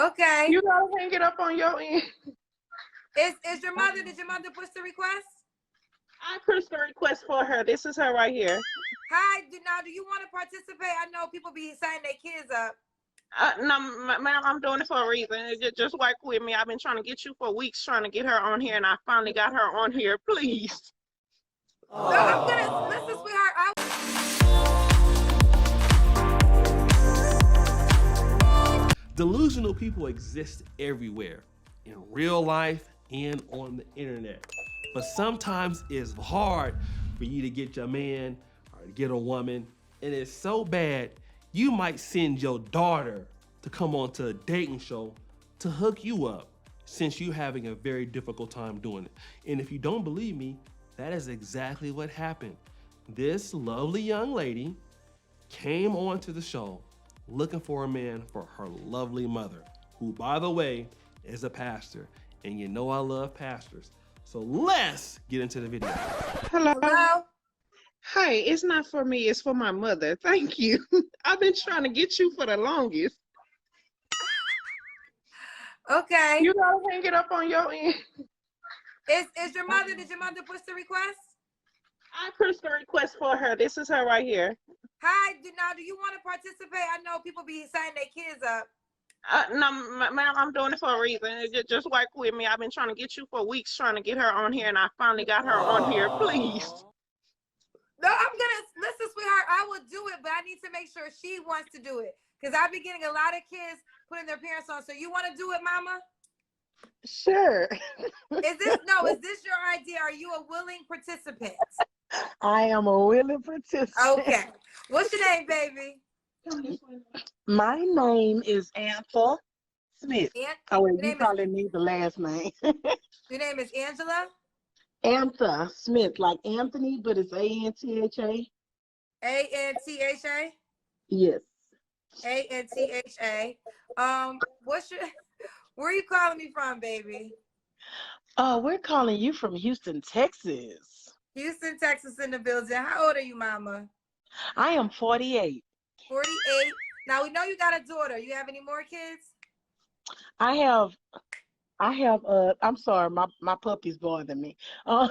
Okay. You gotta hang it up on your end. Is your mother, did your mother push the request? I pushed the request for her. This is her right here. Hi, now do you want to participate? I know people be signing their kids up. No, ma'am, I'm doing it for a reason. Just work with me. I've been trying to get you for weeks, trying to get her on here, and I finally got her on here. Please. No, I'm gonna listen, sweetheart. Delusional people exist everywhere, in real life and on the internet. But sometimes it's hard for you to get your man or to get a woman, and it's so bad, you might send your daughter to come onto a dating show to hook you up, since you're having a very difficult time doing it. And if you don't believe me, that is exactly what happened. This lovely young lady came onto the show looking for a man for her lovely mother, who, by the way, is a pastor. And you know I love pastors. So let's get into the video. Hello. Hello? Hi, it's not for me, it's for my mother. Thank you. I've been trying to get you for the longest. Okay. You gotta hang it up on your end. Is your mother, did your mother push the request? I pushed the request for her. This is her right here. Hi, now do you want to participate? I know people be signing their kids up. No, ma'am, I'm doing it for a reason. Just work with me. I've been trying to get you for weeks, trying to get her on here, and I finally got her on here. Please. No, I'm gonna listen, sweetheart. I will do it, but I need to make sure she wants to do it, because I've been getting a lot of kids putting their parents on. So you want to do it, Mama? Sure. Is this your idea? Are you a willing participant? I am a willing participant. Okay. What's your name, baby? My name is Antha Smith. Oh, wait, you probably need the last name. Your name is Angela? Antha Smith, like Anthony, but it's A-N-T-H-A. A-N-T-H-A? Yes. A-N-T-H-A. Where are you calling me from, baby? We're calling you from Houston, Texas. Houston, Texas in the building. How old are you, Mama? I am 48. 48. Now, we know you got a daughter. You have any more kids? I have, I'm sorry, my puppy's bothering me. I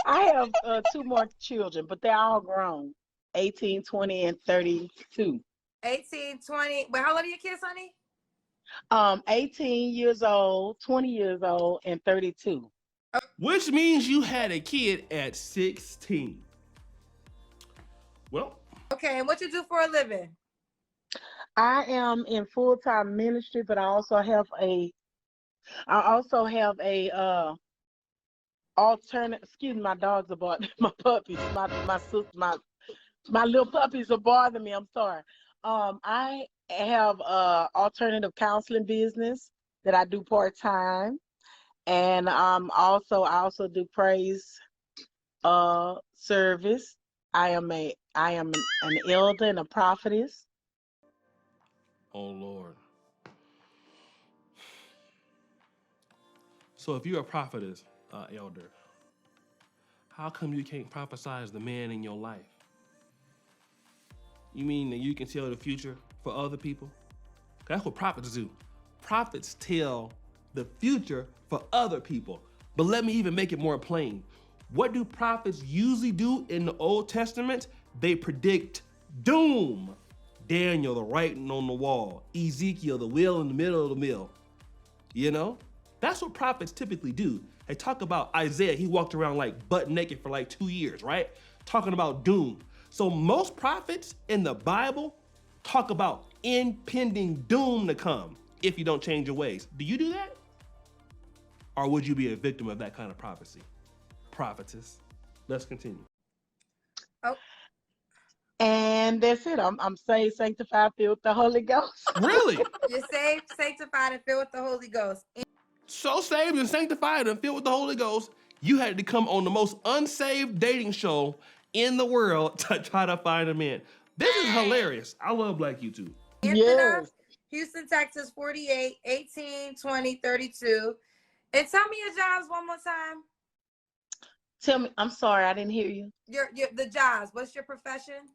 have 2 more children, but they're all grown, 18, 20, and 32. 18, 20. Wait, how old are your kids, honey? 18 years old, 20 years old, and 32. Which means you had a kid at 16. Well. Okay, and what you do for a living? I am in full-time ministry, but I also have a alternate, excuse me, my dogs are bothering my puppies, my little puppies are bothering me, I'm sorry. I have a alternative counseling business that I do part-time, and I also do praise service. I am an elder and a prophetess. Oh, Lord. So if you're a prophetess, elder, how come you can't prophesize the man in your life? You mean that you can tell the future for other people? That's what prophets do. Prophets tell the future for other people. But let me even make it more plain. What do prophets usually do in the Old Testament? They predict doom. Daniel, the writing on the wall. Ezekiel, the wheel in the middle of the mill. You know? That's what prophets typically do. They talk about Isaiah. He walked around like butt naked for like 2 years, right? Talking about doom. So most prophets in the Bible talk about impending doom to come if you don't change your ways. Do you do that? Or would you be a victim of that kind of prophecy? Prophetess. Let's continue. Oh. And that's it. I'm saved, sanctified, filled with the Holy Ghost. Really? You're saved, sanctified, and filled with the Holy Ghost. So saved and sanctified and filled with the Holy Ghost, you had to come on the most unsaved dating show in the world to try to find a man. This is hilarious. I love Black YouTube. Yes. Houston, Texas, 48, 18, 20, 32. And tell me your jobs one more time. Tell me, I'm sorry, I didn't hear you. The jobs. What's your profession?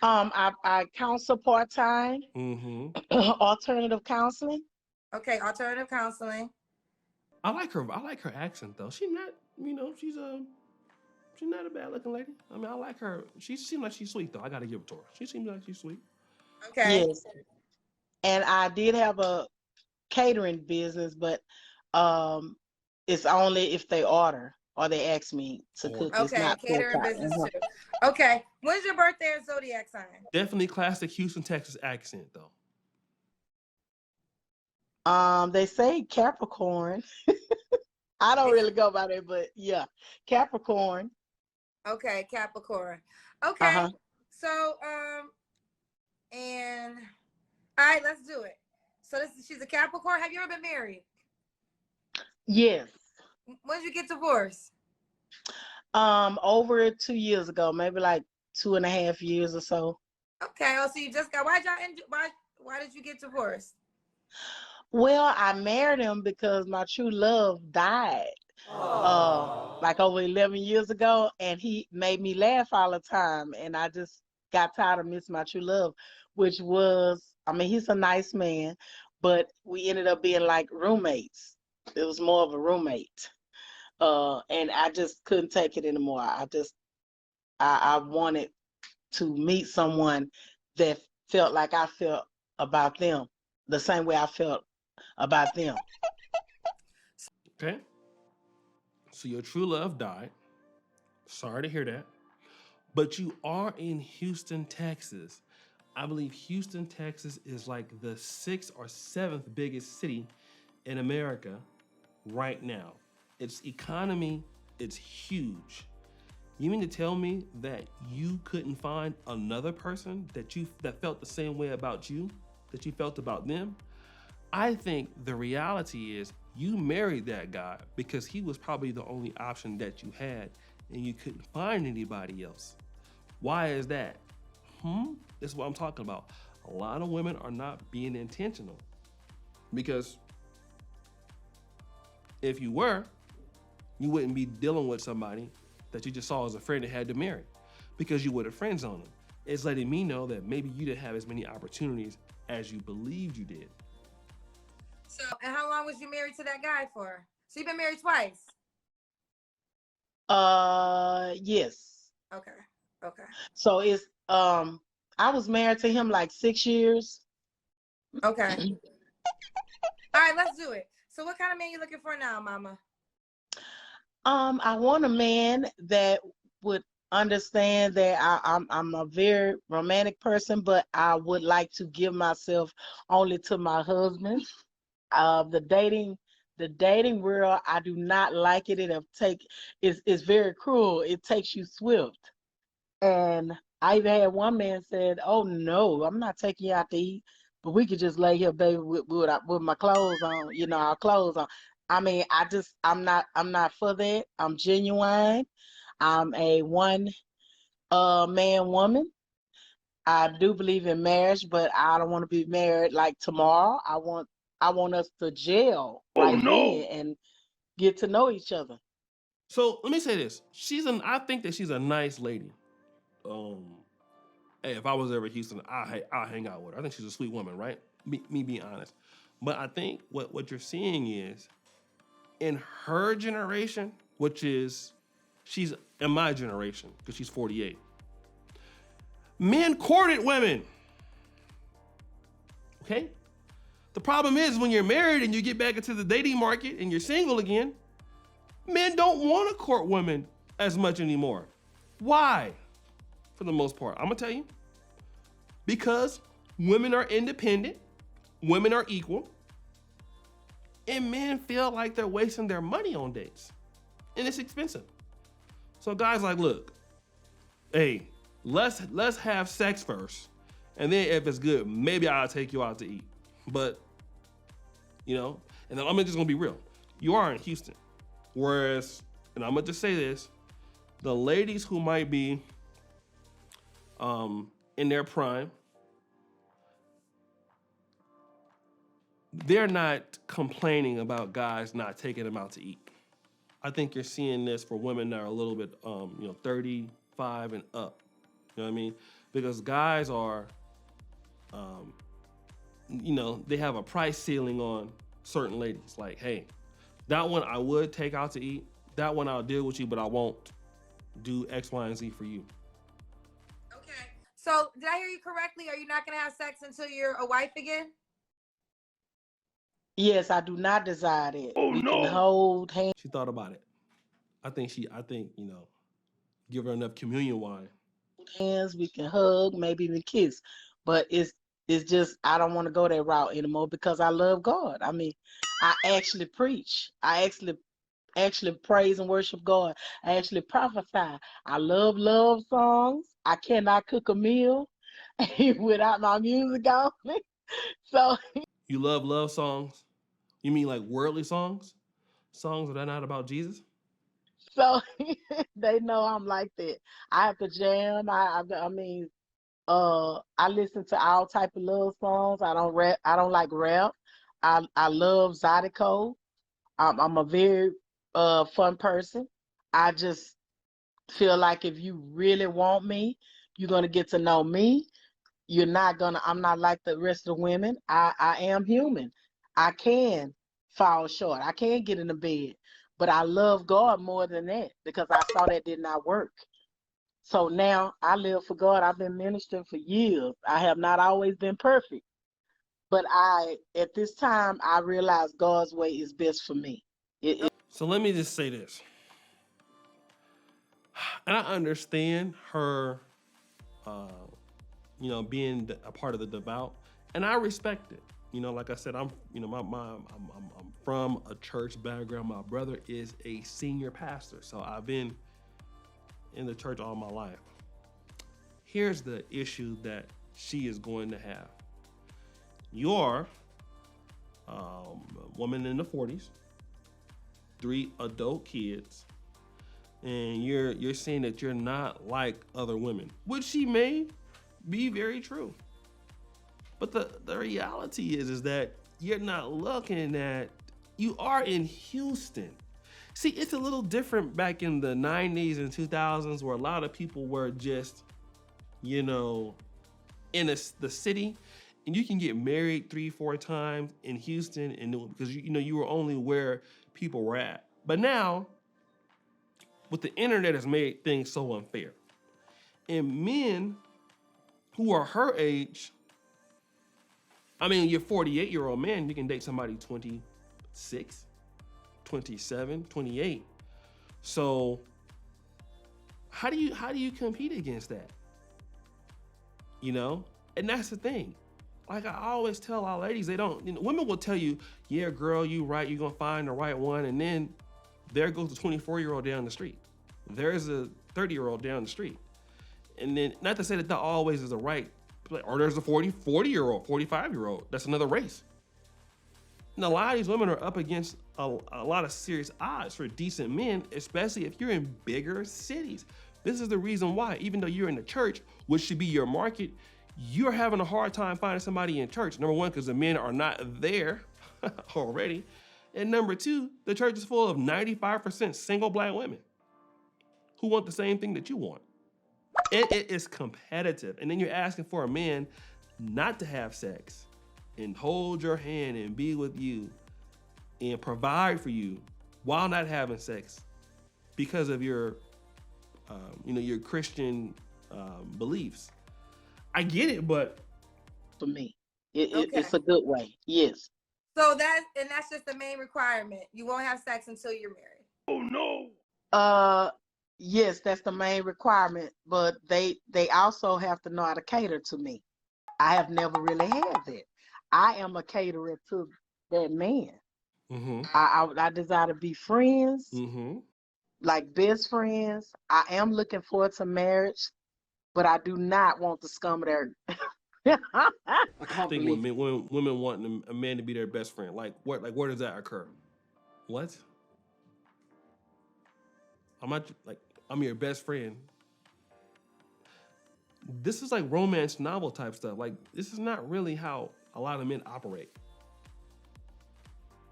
I counsel part-time, Mm-hmm. alternative counseling. Okay, alternative counseling. I like her. I like her accent though. She's not, she's not a bad looking lady. I mean, I like her. She seems like she's sweet though. I gotta give it to her. She seems like she's sweet. Okay. Yes. And I did have a catering business, but um, it's only if they order or they ask me to cook. It's Okay, not full catering time. business too. Okay. When's your birthday and zodiac sign? Definitely classic Houston, Texas accent though. They say Capricorn. I don't really go by that, but yeah, Capricorn. Okay, Capricorn. Okay. Uh-huh. So and all right, let's do it. So she's a Capricorn. Have you ever been married? Yes. When did you get divorced? Over 2 years ago, maybe like 2.5 years or so. Okay. Oh, so you just got why did you get divorced? Well, I married him because my true love died. Like over 11 years ago, and he made me laugh all the time, and I just got tired of missing my true love, which was, I mean, he's a nice man, but we ended up being like roommates. It was more of a roommate. And I just couldn't take it anymore. I wanted to meet someone that felt like I felt about them, the same way I felt about them. Okay. So your true love died. Sorry to hear that. But you are in Houston, Texas. I believe Houston, Texas is like the 6th or 7th biggest city in America right now. Its economy, it's huge. You mean to tell me that you couldn't find another person that felt the same way about you that you felt about them? I think the reality is you married that guy because he was probably the only option that you had and you couldn't find anybody else. Why is that? This is what I'm talking about. A lot of women are not being intentional because if you were, you wouldn't be dealing with somebody that you just saw as a friend and had to marry because you would have friends on them. It's letting me know that maybe you didn't have as many opportunities as you believed you did. So, and how long was you married to that guy for? So you've been married twice? Yes. Okay. Okay. So it's I was married to him like 6 years. Okay. All right, let's do it. So what kind of man you looking for now, mama? I want a man that would understand that I'm a very romantic person, but I would like to give myself only to my husband. The dating world, I do not like it. It's very cruel. It takes you swift. And I even had one man said, "Oh no, I'm not taking you out to eat, but we could just lay here, baby, with my clothes on, our clothes on." I mean, I'm not for that. I'm genuine. I'm a one man woman. I do believe in marriage, but I don't want to be married like tomorrow. I want us to gel right then and get to know each other. So let me say this. I think that she's a nice lady. Hey, if I was ever in Houston, I'll hang out with her. I think she's a sweet woman, right? Me being honest. But I think what you're seeing is in her generation, which is she's in my generation, because she's 48. Men courted women. Okay? The problem is when you're married and you get back into the dating market and you're single again, men don't want to court women as much anymore. Why? For the most part, I'm gonna tell you. Because women are independent, women are equal, and men feel like they're wasting their money on dates. And it's expensive. So guys like, look, hey, let's have sex first. And then if it's good, maybe I'll take you out to eat. But, and then I'm just gonna be real. You are in Houston. Whereas, and I'm gonna just say this, the ladies who might be in their prime, they're not complaining about guys not taking them out to eat. I think you're seeing this for women that are a little bit, 35 and up. You know what I mean? Because guys are, they have a price ceiling on certain ladies. Like, hey, that one I would take out to eat. That one I'll deal with you, but I won't do X, Y, and Z for you. Okay. So did I hear you correctly? Are you not gonna have sex until you're a wife again? Yes, I do not desire that. We can hold hands. She thought about it. I think, give her enough communion wine. We can hug, maybe even kiss. But it's just I don't want to go that route anymore because I love God. I mean, I actually preach. I actually praise and worship God. I actually prophesy. I love songs. I cannot cook a meal without my music on. So You love songs? You mean like worldly songs? Songs that are not about Jesus? so they know I'm like that. I have to jam. I mean, I listen to all type of love songs. I don't rap. I don't like rap. I love Zydeco. I'm a very fun person. I just feel like if you really want me, you're gonna get to know me. I'm not like the rest of the women. I am human. I can fall short. I can get in the bed. But I love God more than that because I saw that did not work. So now I live for God. I've been ministering for years. I have not always been perfect. But at this time, I realize God's way is best for me. So let me just say this. And I understand her, being a part of the devout, and I respect it. Like I said, I'm from a church background. My brother is a senior pastor, so I've been in the church all my life. Here's the issue that she is going to have. You're a woman in the 40s, 3 adult kids, and you're saying that you're not like other women, which she may be very true. But the reality is that you're not looking at, you are in Houston. See, it's a little different back in the 90s and 2000s where a lot of people were just, in the city, and you can get married 3-4 times in Houston, and because you were only where people were at. But now, with the internet has made things so unfair. And men who are her age, you're 48-year-old man, you can date somebody 26, 27, 28. So how do you compete against that? And that's the thing. Like I always tell our ladies, women will tell you, yeah, girl, you right, you're gonna find the right one, and then there goes the 24-year-old down the street. There's a 30-year-old down the street. And then, not to say that always is the right, or there's a 40-year-old, 45-year-old. That's another race. And a lot of these women are up against a lot of serious odds for decent men, especially if you're in bigger cities. This is the reason why, even though you're in the church, which should be your market, you're having a hard time finding somebody in church. Number one, because the men are not there already. And number two, the church is full of 95% single black women who want the same thing that you want. It is competitive. And then you're asking for a man not to have sex and hold your hand and be with you and provide for you while not having sex because of your Christian beliefs. I get it, but For me, it's a good way. Yes. So that's just the main requirement. You won't have sex until you're married. Yes, that's the main requirement, but they also have to know how to cater to me. I have never really had that. I am a caterer to that man. Mm-hmm. I desire to be friends, Mm-hmm. like best friends. I am looking forward to marriage, but I do not want the scum of their. I think when women want a man to be their best friend, where does that occur? What? I'm your best friend. This is like romance novel type stuff. Like, this is not really how a lot of men operate.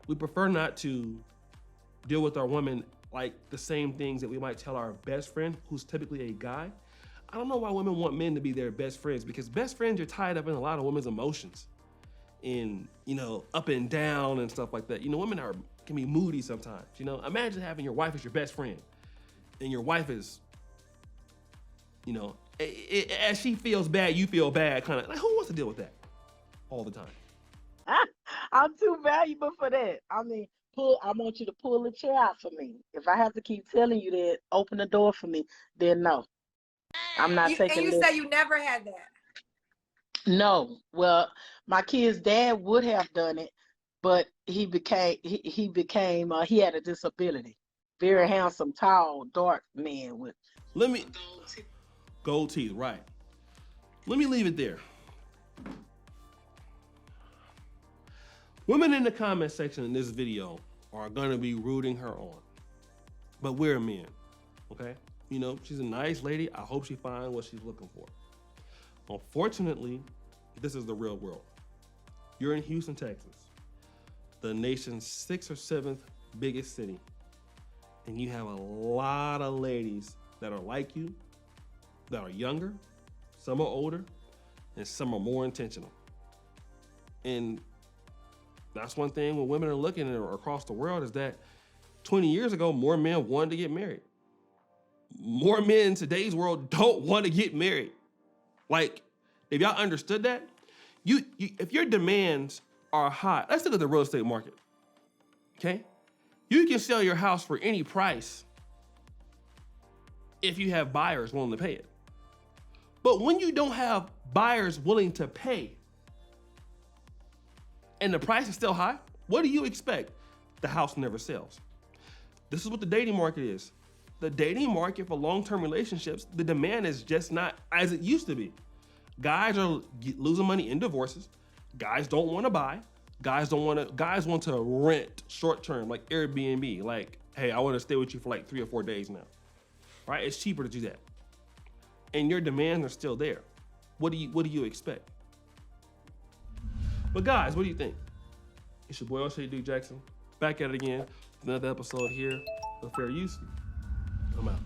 We prefer not to deal with our women like the same things that we might tell our best friend, who's typically a guy. I don't know why women want men to be their best friends, because best friends are tied up in a lot of women's emotions. and up and down and stuff like that. Women can be moody sometimes. Imagine having your wife as your best friend, and your wife is, as she feels bad, you feel bad. Kind of like, who wants to deal with that all the time? I'm too valuable for that. I mean, I want you to pull a chair out for me. If I have to keep telling you that, open the door for me, then no. I'm not taking And you say you never had that? No. Well, my kid's dad would have done it, but he had a disability. Very handsome, tall, dark man with gold teeth, right. Let me leave it there. Women in the comment section in this video are gonna be rooting her on. But we're men, okay? She's a nice lady. I hope she finds what she's looking for. Unfortunately, this is the real world. You're in Houston, Texas, the nation's 6th or 7th biggest city. And you have a lot of ladies that are like you, that are younger, some are older, and some are more intentional. And that's one thing when women are looking across the world is that 20 years ago, more men wanted to get married. More men in today's world don't want to get married. Like, if y'all understood that, if your demands are high, let's look at the real estate market, okay? You can sell your house for any price if you have buyers willing to pay it. But when you don't have buyers willing to pay and the price is still high, what do you expect? The house never sells. This is what the dating market is. The dating market for long-term relationships, the demand is just not as it used to be. Guys are losing money in divorces. Guys don't want to buy. Guys want to rent short-term, like Airbnb. Like, hey, I want to stay with you for like 3 or 4 days now. Right? It's cheaper to do that. And your demands are still there. What do you expect? But guys, what do you think? It's your boy O'Shea Duke Jackson, back at it again with another episode here of Fair Use. I'm out.